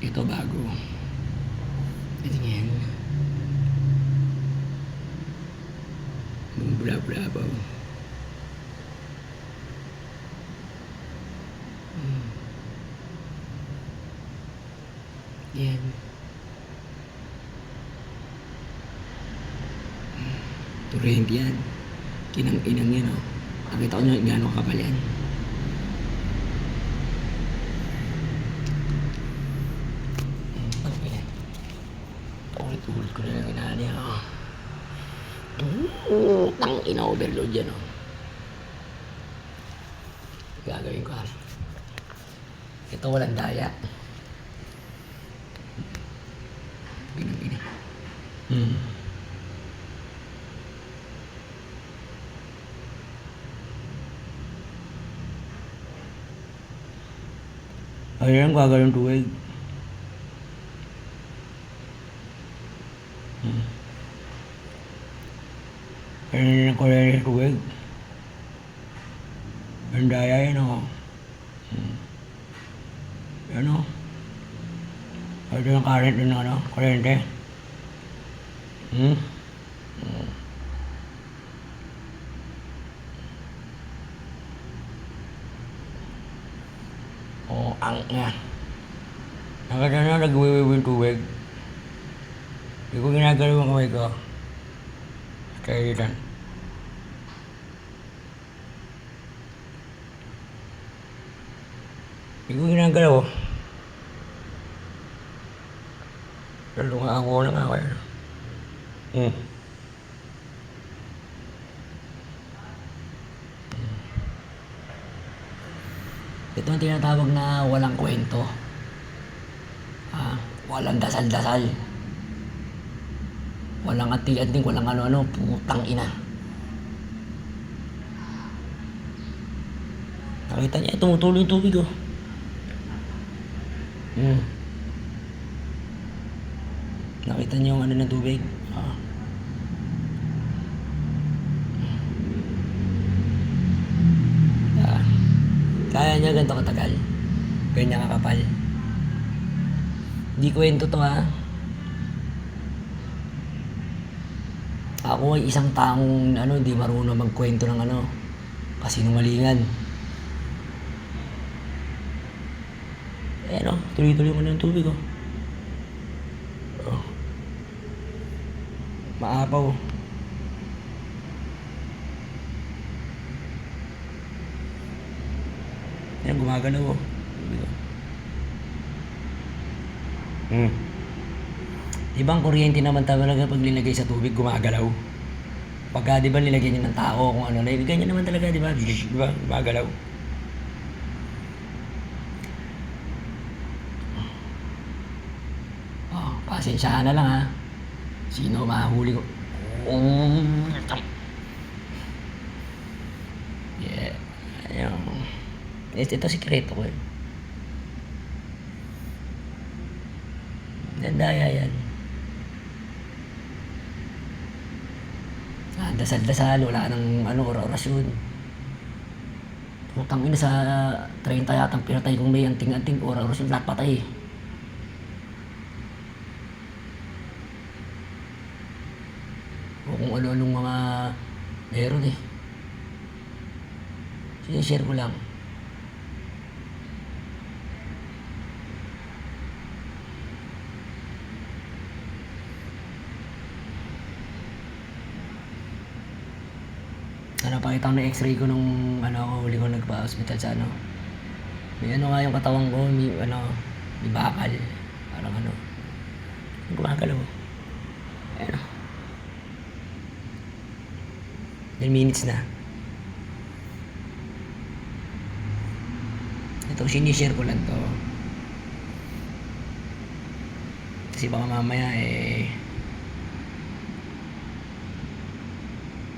Ito bago. Ito yan. Bula-bula. Yan. Turente yan. Kinang-inang yan, oh. Nakita ko nyo gano'ng kapal yan. Ulit-ulit ko na lang inaan yan, oh. Tang-ina overload yan, oh. Gagawin ko, ito walang daya. Binang-ina. Ayan, gagawin tuwig. Ayan ko rin yung tuwig. Ang daya yan, o. Yan, o. Ito yung current din, ano, kurente. Oh, ang nga. Nakita na nag-wiwiw yung tubig. Hindi ko ginagalaw ang kamay ko. Kaya yan. Hindi ko ginagalaw. Lalungaan ko lang ako yan. Ito ang tinatawag na walang kwento. Walang dasal-dasal. Walang ating-ating, walang ano-ano, putang ina. Nakita niya, tumutuloy yung tubig, oh. Nakita niyo yung ano ng tubig? Kaya niya ganito katagal. Ganyan kakapal. Hindi kwento to, ha. Ako ay isang taong di marunong magkwento ng kasinungalingan. Ayan, tuloy-tuloy mo na yung tubig, oh. Maapaw. Ayan, gumagalaw, oh. Ibang kuryente naman talaga pag nilagay sa tubig, gumagalaw. Pagka, di ba, nilagyan niya ng tao kung ano, ganyan naman talaga, di ba? Di ba, gumagalaw. Pasensyahan na lang, ha. Sino mahuli ko? Yeah. Ayun. Ito sikreto ko, eh. Nandaya yan. Dasal-dasal, wala nang orasyon. Putang ina, sa 30 yatang pinatay kong may anting-anting orasyon, lahat patay. O kung ano-anong mga meron, eh. Sinishare ko lang. Napakita ko na x-ray ko nung huli ko nagpa-hospital sa may nga yung katawan ko, may bakal, parang gumagalaw. Ayan, 10 minutes na. Ito, sinishare ko lang to kasi baka mamaya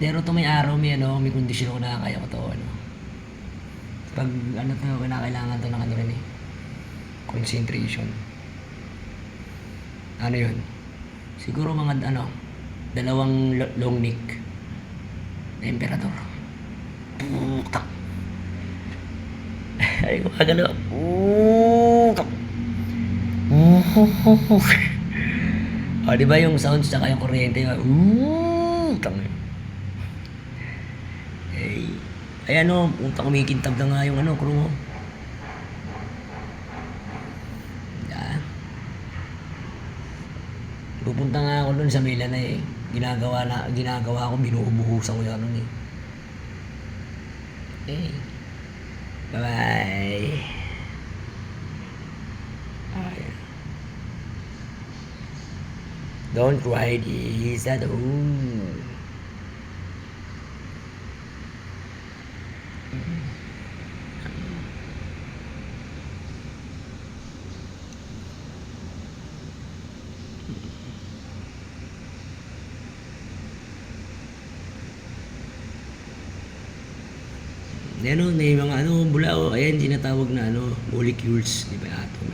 pero to may araw, may kondisyon ko na kaya ko to, pag to, kinakailangan to ng rin, concentration. Yun? Siguro mga dalawang long neck na emperador. Putak. Ay, gumagalaw. Putak. O, di ba yung sounds tsaka yung kuryente? Tangin. Ay ano, puta kumikintab na nga yung ano, crew mo. Yan. Pupunta nga ako dun sa Milan eh. Ginagawa ko, binubuhusan ko yung ano eh. Okay. Bye-bye. Ayan. Don't cry this at home. Ano, may mga ano, bulao, ayan, tinatawag na ano, molecules, di ba, atom,